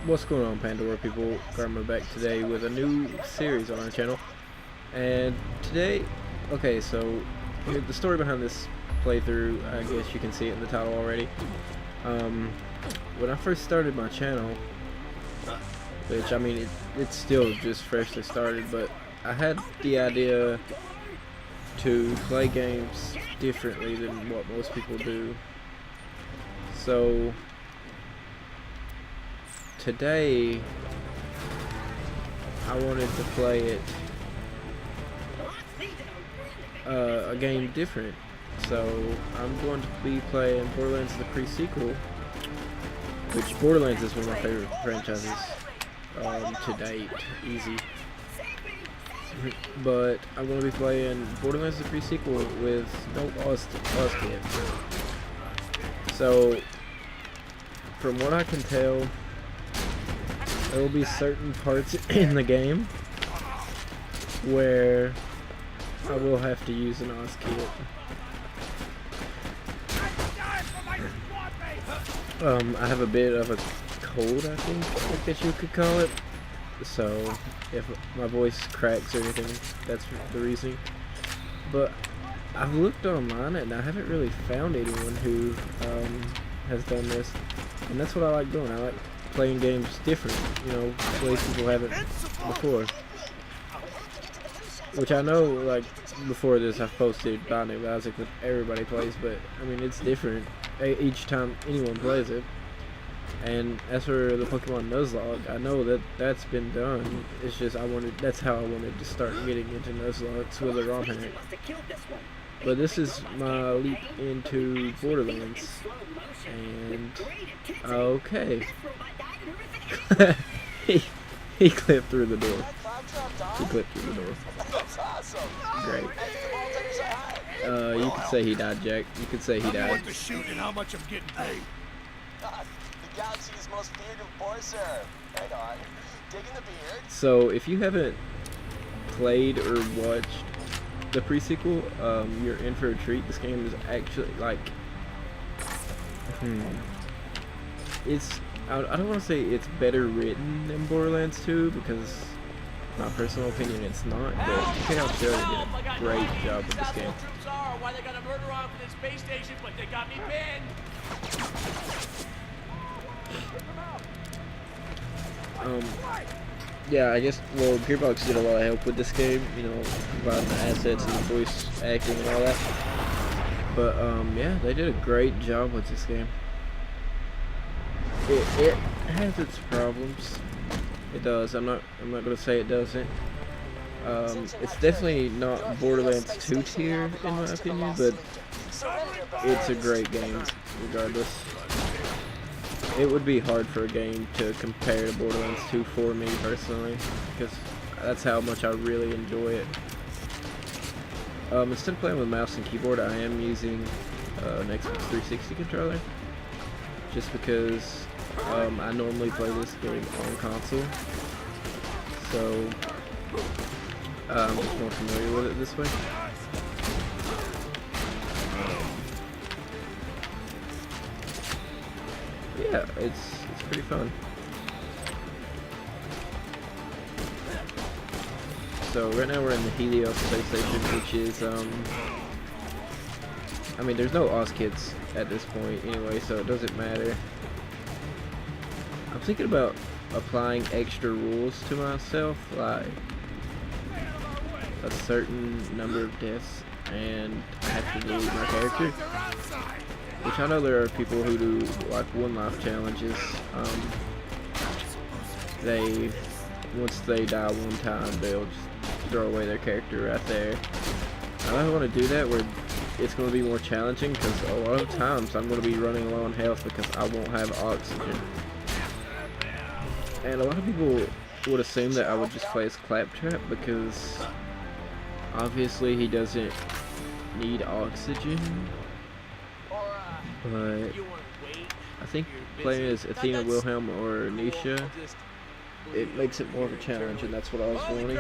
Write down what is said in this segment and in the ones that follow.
What's going on, Pandora people? Karma back today with a new series on our channel. And today, okay, so the story behind this playthrough, I guess you can see it in the title already. When I first started my channel, which I mean it's still just freshly started, but I had the idea to play games differently than what most people do. So today I wanted to play it a game different. So I'm going to be playing Borderlands the pre-sequel, which Borderlands is one of my favorite franchises to date, easy. But I'm going to be playing Borderlands the pre-sequel with no Oz kit. So from what I can tell, there will be certain parts in the game where I will have to use an Oz kit. I have a bit of a cold, I guess you could call it. So if my voice cracks or anything, that's the reason. But I've looked online and I haven't really found anyone who has done this, and that's what I like doing. I like playing games different, you know, ways people haven't before. Which I know, like, before this I've posted Binding of Isaac that everybody plays, but I mean it's different each time anyone plays it. And as for the Pokemon Nuzlocke, I know that that's been done. It's just that's how I wanted to start getting into Nuzlocke with a ROM hack. But this is my leap into Borderlands. And okay. he clipped through the door. He clipped through the door. Great. You could say he died, Jack. You could say he died. How much I'm getting paid? The galaxy's most feared enforcer. Right on. Digging the beard. So if you haven't played or watched the pre-sequel, you're in for a treat. This game is actually like, it's, I don't want to say it's better written than Borderlands 2 because, in my personal opinion, it's not. But Helios Station did a great job with this game. Why they got a murder on for the space station, but they got me pinned. Yeah, I guess, well, Gearbox did a lot of help with this game, you know, providing the assets and the voice acting and all that. But, yeah, they did a great job with this game. It has its problems. It does. I'm not gonna say it doesn't. It's definitely not Borderlands 2 tier, in my opinion, but it's a great game, regardless. It would be hard for a game to compare to Borderlands 2 for me personally, because that's how much I really enjoy it. Instead of playing with mouse and keyboard, I am using an Xbox 360 controller, just because I normally play this game on console, so I'm just more familiar with it this way. Yeah, it's pretty fun. So right now we're in the Helios Station, which is I mean there's no Oz kits at this point anyway, so it doesn't matter. I'm thinking about applying extra rules to myself, like a certain number of deaths, and I have to delete my character. Which I know there are people who do like one life challenges. Once they die one time, they'll just throw away their character right there. I don't want to do that where it's going to be more challenging, because a lot of times I'm going to be running low on health because I won't have oxygen. And a lot of people would assume that I would just play as Claptrap because obviously he doesn't need oxygen. But I think playing as Athena, Wilhelm, or Nisha, it makes it more of a challenge, and that's what I was wanting.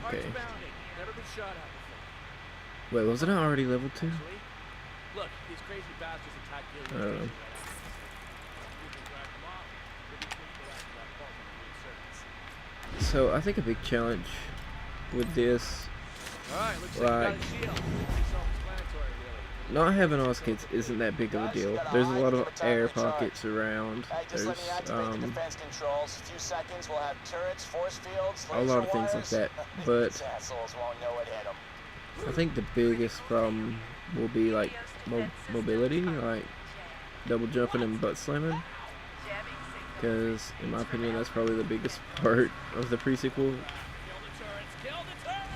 Okay. Wait, wasn't I already level 2? I don't know. So I think a big challenge with this, Alright, looks like, like you got a shield. Self-explanatory, really. not having Oz kits isn't that big of a deal. There's a lot of air pockets around. Hey, just let me activate the defense controls. A few seconds, we'll have turrets, force fields, a lot of things like that. But These assholes won't know what hit them. I think the biggest problem will be like mobility, like double jumping and butt slamming. Because in my opinion, that's probably the biggest part of the pre-sequel,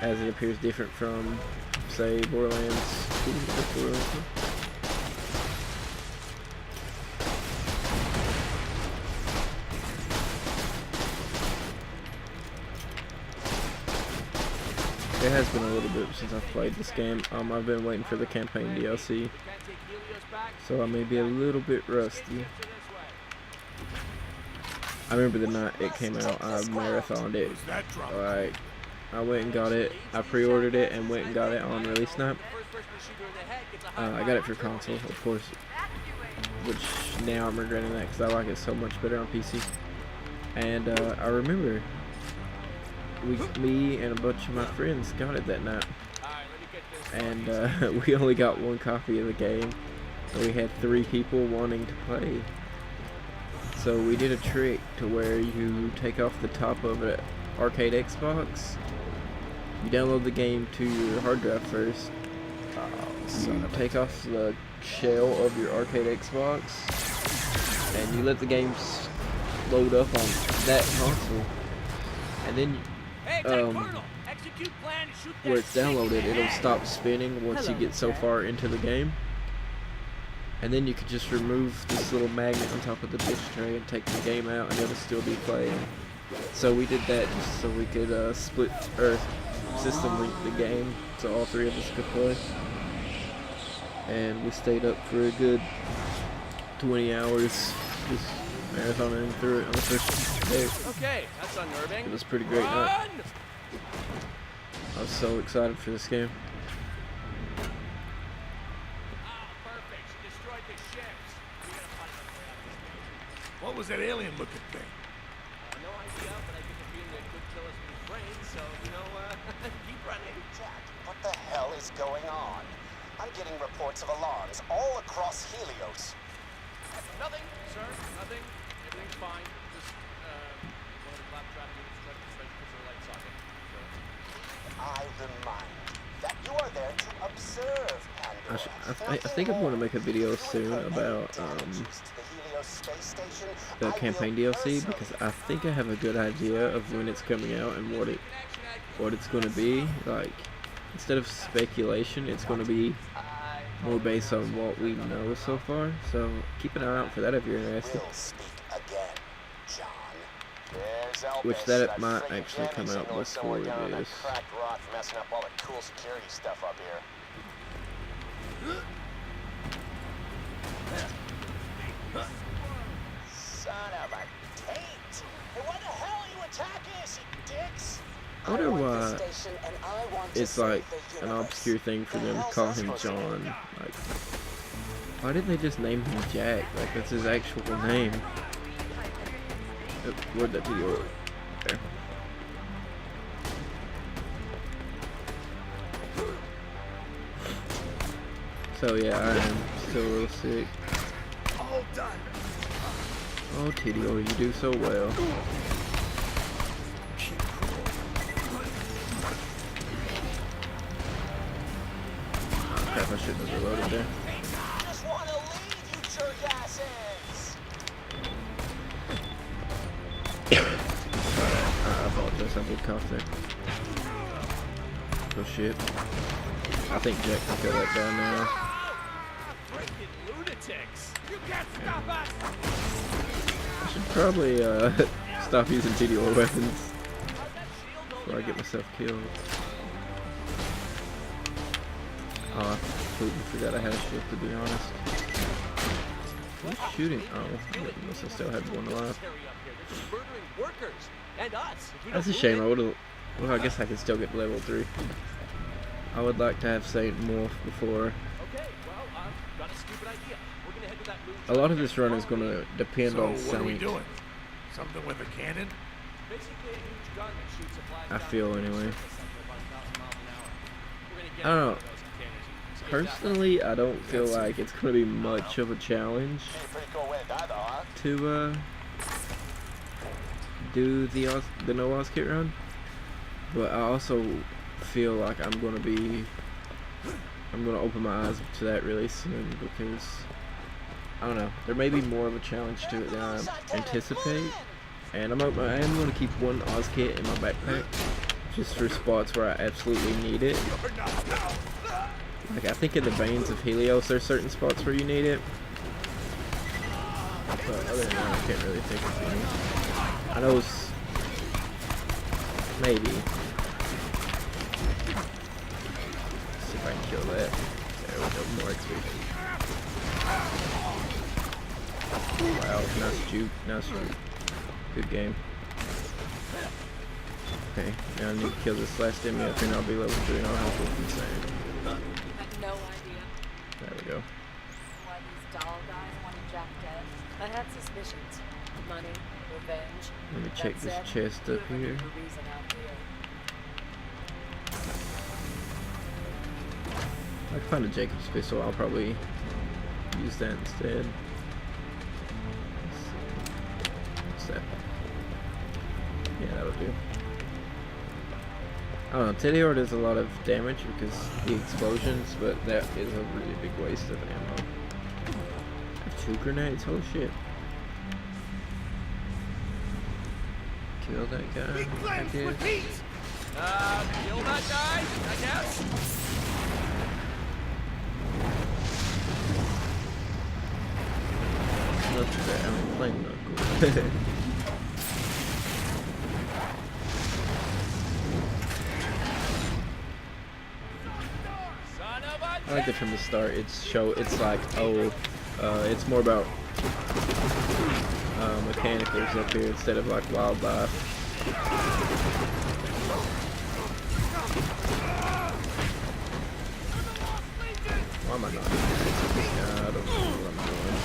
as it appears different from, say, Borderlands 2. It has been a little bit since I've played this game. I've been waiting for the campaign DLC, so I may be a little bit rusty. I remember the night it came out, I marathoned it. Like, I went and got it. I pre-ordered it and went and got it on release night. I got it for console, of course, which now I'm regretting that because I like it so much better on PC. And I remember me and a bunch of my friends got it that night, and we only got one copy of the game, and we had 3 people wanting to play. So we did a trick to where you take off the top of an arcade Xbox, you download the game to your hard drive first, you take off the shell of your arcade Xbox, and you let the games load up on that console, and then where it's downloaded, it'll stop spinning once you get so far into the game. And then you could just remove this little magnet on top of the disk tray and take the game out, and it'll still be playing. So we did that just so we could split or system link the game so all 3 of us could play. And we stayed up for a good 20 hours just marathoning through it on the first day. Okay, that's unnerving. It was a pretty great night. I was so excited for this game. What was that alien-looking thing? No idea, but I get the feeling it could kill us with its brains, so, you know, keep running. Jack, what the hell is going on? I'm getting reports of alarms all across Helios. Nothing, sir, nothing. Everything's fine. Just, one of the claptrap units tried to dispense to the light socket. I remind that you are there to observe Pandora. I think I'm going to make a video soon about the campaign DLC, because I think I have a good idea of when it's coming out and what it's going to be. Like, instead of speculation, it's going to be more based on what we know so far. So keep an eye out for that if you're interested. Which that might actually come out before this. Messing up all the cool security stuff up here. Son of a taint! Hey, why the hell are you attacking us, you dicks? I wonder why it's like an obscure thing for them to call him John. Like, why didn't they just name him Jack? Like, that's his actual name. Where'd that video go? There. So yeah, I am still real sick. All done. Oh, TDO, you do so well. Oh, crap, I shouldn't have reloaded there. Just want to leave, you jerk asses! I apologize, I did cough there. Oh shit. I think Jack can kill that guy now. Freaking lunatics! You can't stop us! I should probably stop using TDO weapons before I get myself killed. Oh, I completely forgot I had a shield, to be honest. Who's shooting? Oh, unless I still had one alive. That's a shame. I would've. Well, I guess I could still get level 3. I would like to have Saint morph before. A lot of this run is going to depend on So what are we Saint. doing? Something with a cannon? Basically a huge gun that shoots a flag I down feel the anyway. surface at about 1,000 miles an hour. We're gonna get I don't one know. of those containers and skate that. Personally, I don't feel like it's gonna be much of a challenge Hey, pretty cool way to die, though, huh? to do the no Oz kit run, but I also feel like I'm gonna open my eyes to that really soon, because I don't know, there may be more of a challenge to it than I anticipate, and I am going to keep one Oz kit in my backpack just for spots where I absolutely need it. Like, I think in the veins of Helios there's certain spots where you need it, but other than that I can't really think of any. I know maybe. Let's see if I can kill that. There we go, more XP. Wow, nice juke, nice juke. Good game. Okay, now I need to kill this last enemy up here and I'll be level 3 and I'll have to insane. I had no idea There we go. why these doll guys wanted Jack dead. I had suspicions. Money, revenge. Let me check this chest up here. Reason out here. I can find a Jacob's pistol, I'll probably use that instead. Let's see. What's that? Yeah, that'll do. I don't know, Teddy Horde does a lot of damage because the explosions, but that is a really big waste of ammo. I have 2 grenades, holy shit. Kill that guy, Big I flames with guess. heat! Kill that guy, I guess. Not too bad, I mean, flame knuckle. Son of a I like that from the start. It's like, oh, it's more about mechanicals up here instead of like wildlife. Why am I not doing this? I don't know what I'm doing.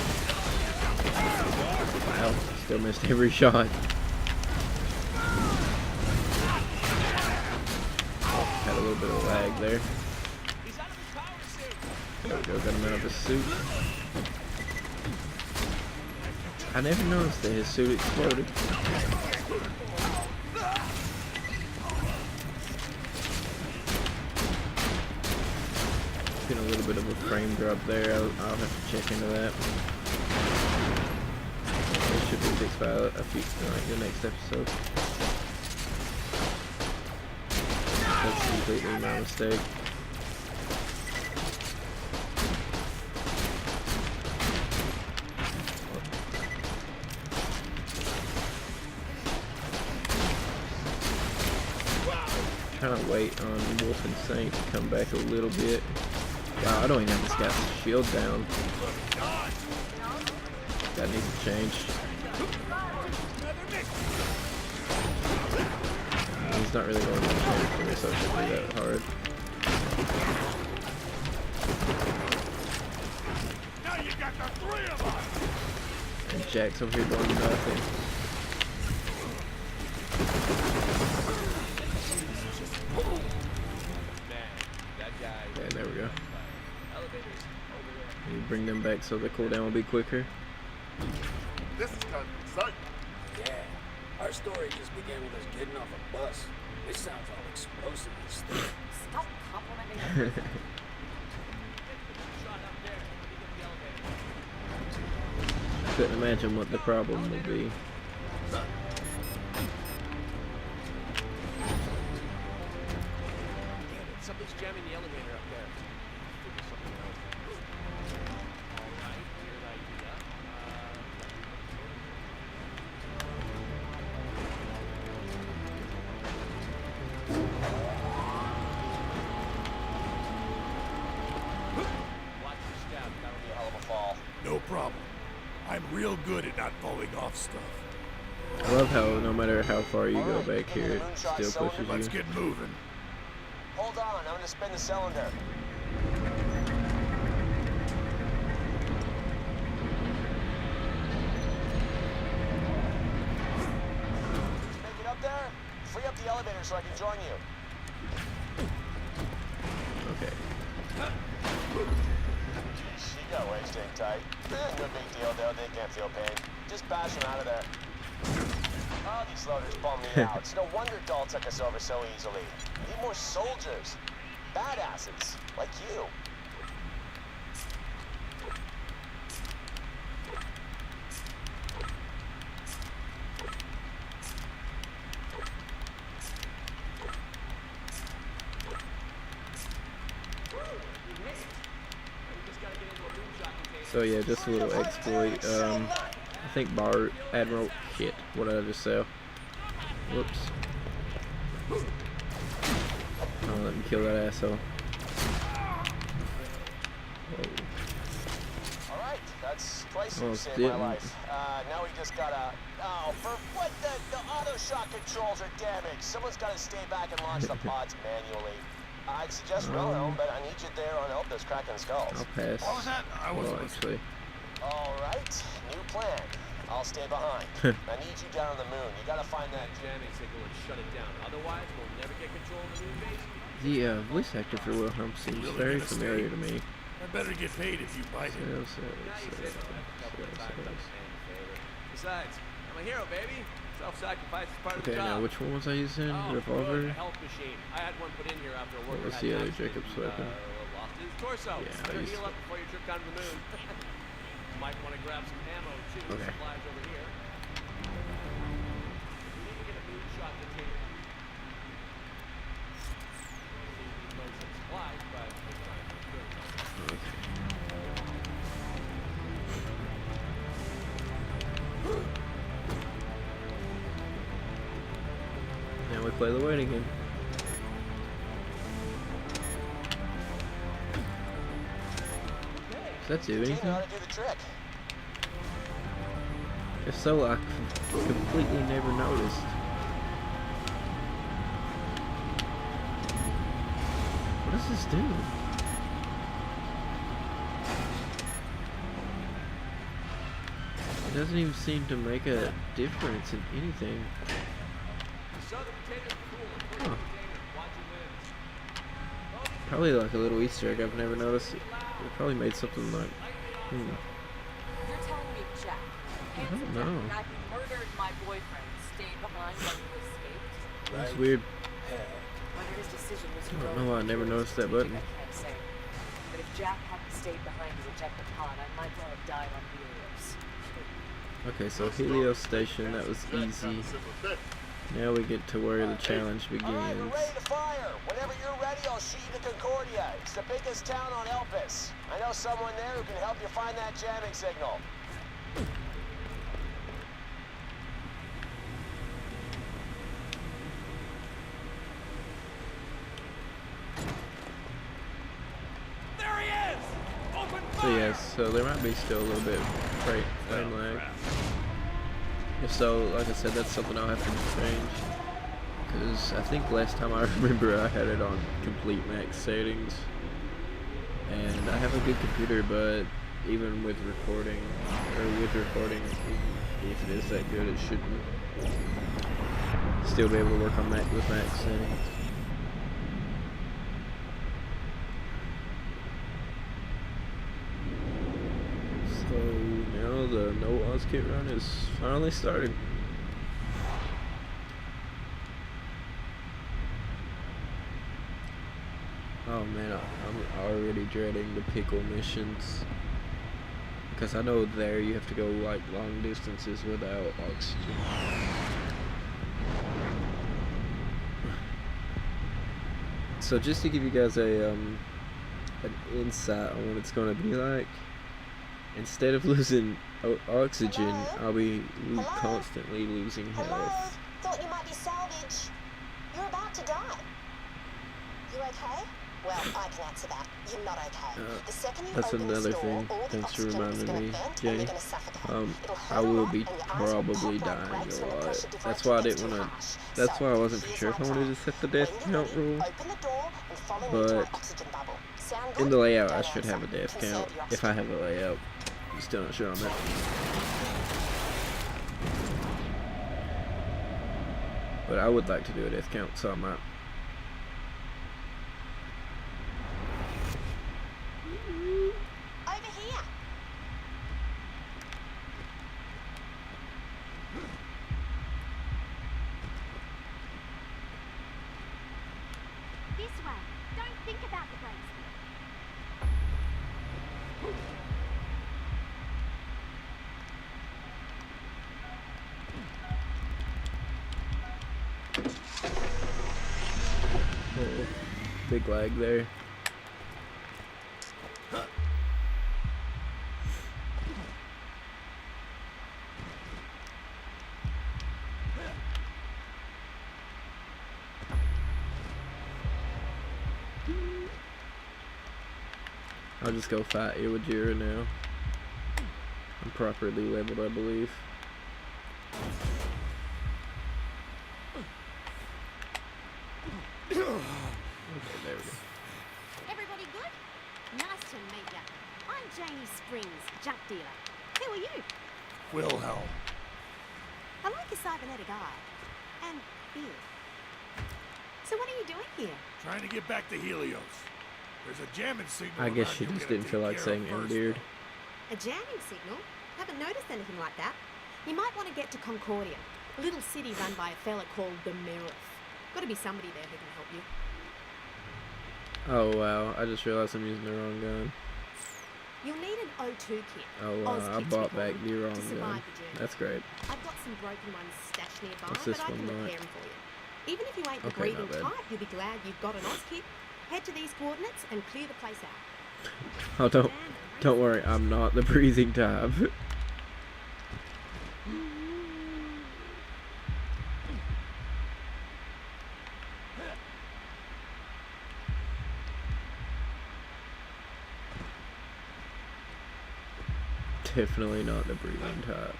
Wow, still missed every shot. Had a little bit of lag there. He's out of his power suit. There we go, got him out of his suit. I never noticed that his suit exploded. Getting a little bit of a frame drop there. I'll have to check into that. It should be fixed by the next episode. That's completely my mistake. Trying to wait on Wolf and Saint to come back a little bit. Wow, I don't even have this guy's shield down. That needs to change. He's not really going to change for me, so it shouldn't be that hard. Now you got the 3 of us! And Jack's over here doing nothing. Yeah, there we go. You bring them back so the cooldown will be quicker. This is kind of exciting. Yeah, our story just began with us getting off a bus. This sounds all explosive and stuff. Stop complimenting me. Couldn't imagine what the problem would be. Something's jamming the elevator up there. Figure something out. Alright, weird idea. Watch your step, that'll be a hell of a fall. No problem. I'm real good at not falling off stuff. I love how no matter how far you go back here, it still pushes Let's you. get moving. Hold on, I'm gonna spin the cylinder. Make it up elevator so I can join you. Okay. She got waist in tight. No big deal though, they can't feel pain. Just bash them out of there. Oh, these loaders bum me out. It's no wonder Dahl took us over so easily. We need more soldiers. Badasses. Like you. So yeah, just a little exploit. I think Admiral. Shit. What did I just say? Whoops. Oh, let me kill that asshole. Alright, that's twice you Almost saved my didn't. life. Now we just gotta... Oh, for what the auto shot controls are damaged. Someone's gotta stay back and launch the pods manually. I'd suggest Wilhelm, but I need you there on Elpis cracking skulls. I'll pass. What was that? I wasn't Well, listening. actually. Alright, new plan. I'll stay behind. I need you down on the moon. You gotta find that Jamming signal and shut it down. Otherwise, we'll never get control of the moon base. The voice actor for Wilhelm seems Really very gonna familiar stay? to me. I better get paid if you bite it. Now you say so a couple of times. I'm a fan favorite. Besides, I'm a hero, baby. Self-sacrifice is part of the Okay, job. now which one was I using? Oh, Revolver? good, a health machine. I had one put in here after a worker was had the an other accident Jacob's and, weapon? lost his torso. Yeah, I Better used heal to- up before your trip down to the moon. Might want to grab some ammo too. Okay. Supplies over here. We need to get a moonshot container. Load some supplies, but it's not good. Okay. Now we play the waiting game. Does that do Tina anything? ought to do the trick. If so, I completely never noticed. What does this do? It doesn't even seem to make a difference in anything. So the container's cool. Put Huh. the container. Watch it wins. Probably like a little Easter egg. I've never noticed it. They probably made something like, You're telling me Jack, handsome know. Jack, the guy who murdered my boyfriend, stayed behind while you escaped? that's Right? weird. Hell. Whether his decision was to I go don't know why I never noticed that button. I can't say. But if Jack hadn't stayed behind to eject the pod, I might well have died on Helios. Okay, so Helios Station, that was easy. Now we get to where the challenge Alright, we're begins. ready to fire. Whenever you're ready, I'll shoot you to Concordia. It's the biggest town on Elpis. I know someone there who can help you find that jamming signal. There he is! Open So fire! yes, so there might be still a little bit of frame lag. If so, like I said, that's something I'll have to change. Because I think last time I remember I had it on complete max settings. And I have a good computer, but even with recording, if it is that good, it shouldn't still be able to work on with max settings. So now the no Oz kit run is finally started. Oh man, I'm already dreading the pickle missions. Because I know there you have to go like long distances without oxygen. So just to give you guys an insight on what it's going to be like, instead of losing oxygen, I'll be constantly losing Hello? health. Thought you might be salvage. You're about to die. You okay? Well, I can answer that. You're not okay. The second you That's open another this door, thing. all the Thanks for oxygen is reminding gonna me, vent and Jenny. you're gonna suffocate. It'll hurt I will a lot be and your eyes will probably pop like dying grapes a when the lot. pressure That's differential why I gets didn't too want to. harsh. That's So, why I wasn't for here's sure if I my wanted to plan. set the death When you're count ready, rule. open the door and follow me to my But oxygen bubble. Sound in good? the layout, I Don't should answer. have a death Conserve count. your If I oxygen. have a layout, I'm still not sure on that. But I would like to do a death count, so I might. Over here. This way. Don't think about the brakes. Oh, big lag there. I'll just go fight Iwajira now. I'm properly leveled, I believe. Okay, there we go. Everybody good? Nice to meet ya. I'm Janie Springs, junk dealer. Who are you? Wilhelm. I like your cybernetic eye. And beard. So what are you doing here? Trying to get back to Helios. There's a jamming signal. I guess around she here we just gotta didn't take feel like care saying of first, Beard. though. A jamming signal? Haven't noticed anything like that. You might want to get to Concordia, a little city run by a fella called the Merriff. Gotta be somebody there who can help you. Oh wow, I just realized I'm using the wrong gun. You'll need an O2 kit. Oh Oz wow, I kits, bought we call back them, the wrong to gun. survive the journey. That's great. I've got some broken ones stashed nearby, What's but this I can one like? repair them for you. Even if you ain't the Okay, breathing not bad. type, you'll be glad you've got an Oz kit. Head to these coordinates and clear the place out. Oh don't worry, I'm not the breathing type. Definitely not the breathing type.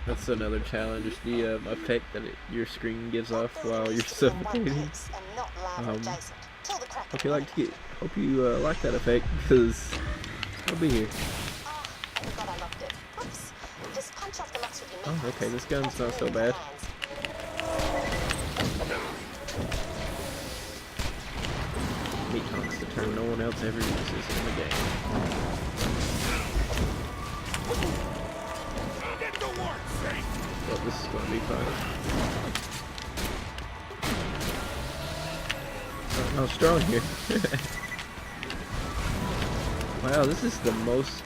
That's another challenge, the effect that your screen gives off while you're suffocating. Hope you like that effect, because I'll be here. Oh, okay, this gun's not so bad. Meat talks the term no one else ever uses in the game. Get to work, Saint. Well, this is gonna be fun. How strong here. Wow, this is the most...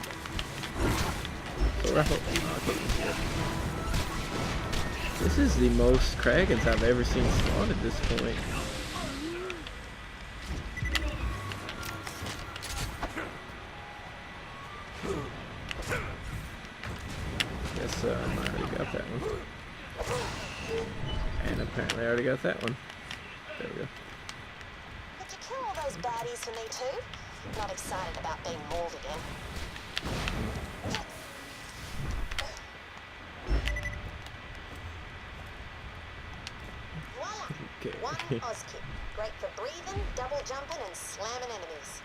This is the most Kragans I've ever seen spawn at this point. Guess I already got that one. And apparently I already got that one. There we go. Could you kill all those baddies for me too? Not excited about being mauled again. Voila! Okay. One Oz kit. Great for breathing, double jumping, and slamming enemies.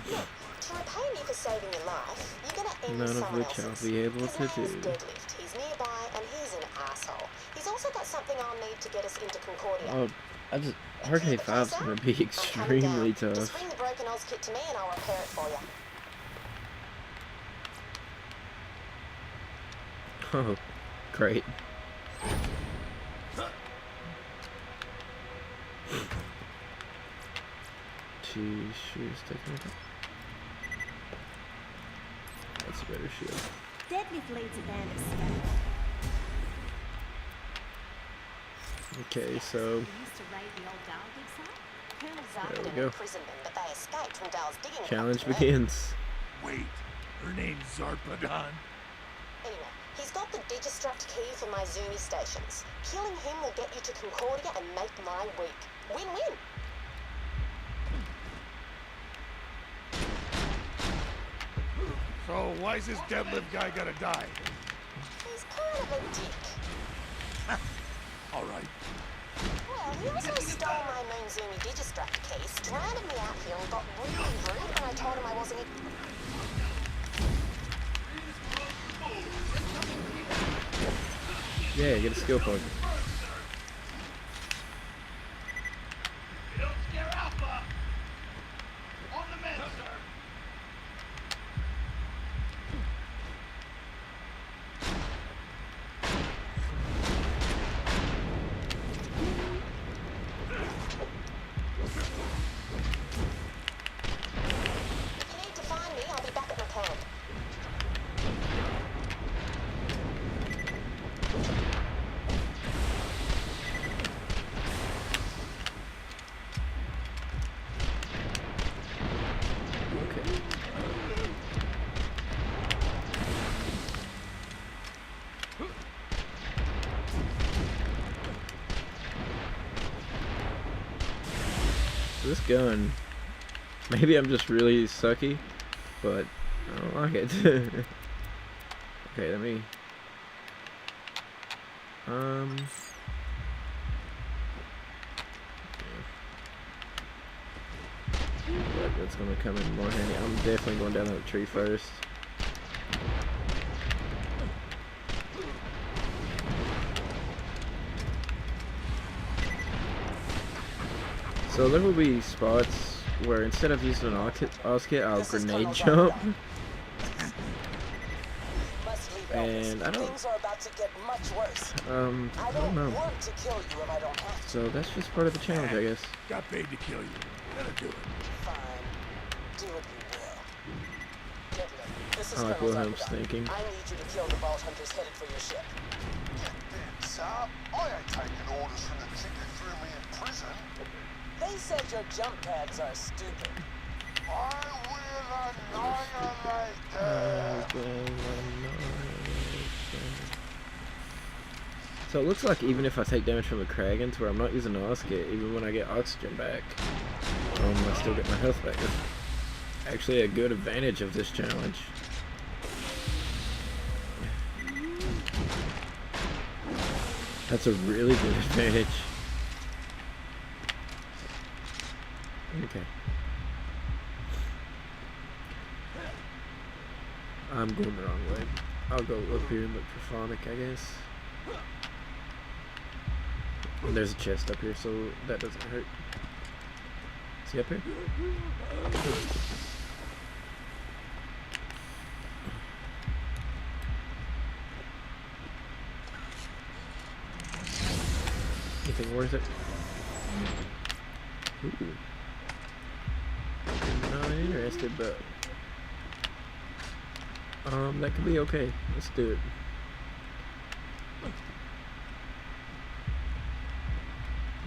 Look, to repay me for saving your life, you're gonna end None of someone which I'll else's. be able His to name's do. Deadlift. He's nearby, and he's an asshole. He's also got something I'll need to get us into Concordia. Oh, RK5's gonna be extremely Just tough. bring the broken Oz kit to me, and I'll repair it for you. Oh, great. Geez, shoes taking it. That's a better shield. Deadlift leads a band of scouts. Okay, so You used to raid the old Dahl dig site? Colonel There we Zarkin go. imprisoned them, but they escaped from Dahl's digging challenge company. begins. Wait, her name's Zarpadon. Anyway, he's got the Digistruct key for my Zoomy stations. Killing him will get you to Concordia and make my week. Win-win. So why's this deadlift guy gotta die? He's kind of a dick. All right. Well, he also stole my Moon Zoomy Digistruct key, stranded me out here, and got really rude when I told him I wasn't... Yeah, get a skill point. You don't scare Alpha! On the men, sir! If you need to find me, I'll be back at my camp. Okay. This gun, maybe I'm just really sucky, but I don't like it. Okay, let me. But that's gonna come in more handy. I'm definitely going down that tree first. So there will be spots where instead of using an Oz kit, I'll grenade jump. Must leave And Elvis. I don't- Things are about to get much worse. I I don't don't know. want to kill you if I don't have to. So that's just part of the challenge, I guess. Got paid to kill you. Gotta do it. Fine. Do what you will. Get ready. This is I like Colonel Wilhelm's Zappa. thinking. I need you to kill the vault hunters headed for your ship. Get bent, sir. I ain't taking orders from the chick who threw me in prison. They said your jump pads are stupid. I will annihilate them. So it looks like even if I take damage from the Kragans, where I'm not using the Oz kit, even when I get oxygen back, I still get my health back. That's actually a good advantage of this challenge. That's a really good advantage. Okay. I'm going the wrong way. I'll go up here and look for Phonic, I guess. And there's a chest up here, so that doesn't hurt. Is he up here? Anything worth it? Ooh. Not interested, but that could be okay. Let's do it.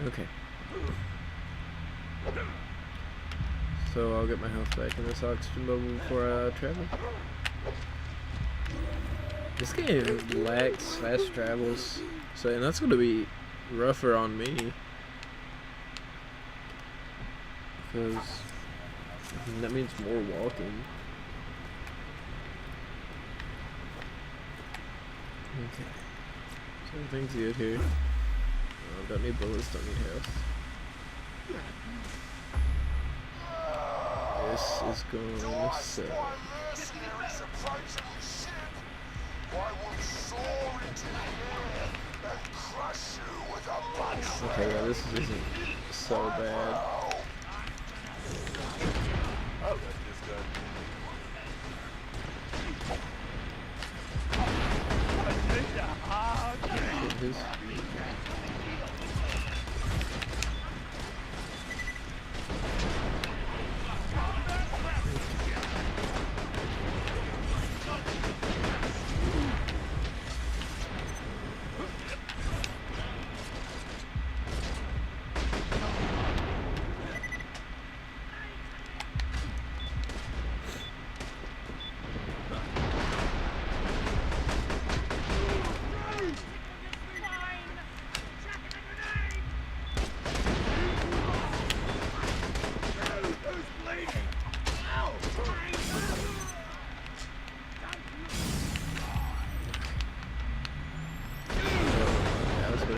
Okay. So I'll get my health back in this oxygen bubble before I travel. This game lacks fast travels, so and that's gonna be rougher on me because that means more walking. Okay, so everything's good here. Don't need bullets, don't need health. This is going to suck. Mercenaries approaching the ship. I will soar into the air and crush you with a bunch. Okay, yeah, this isn't so bad. Oh, that's just good. Get his.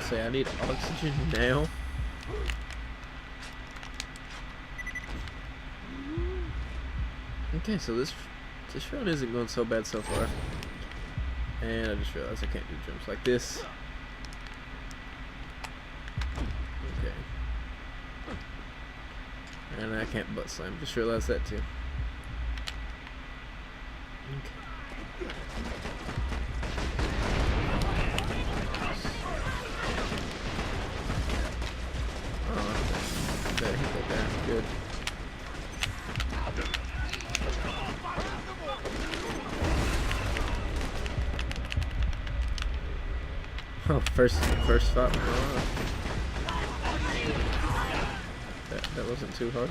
Say I need oxygen now. Okay, so this round isn't going so bad so far. And I just realized I can't do jumps like this. And I can't butt slam. Just realized that too. Okay. Oh, better hit that guy. Good. Oh, first thought. Oh. That wasn't too hard.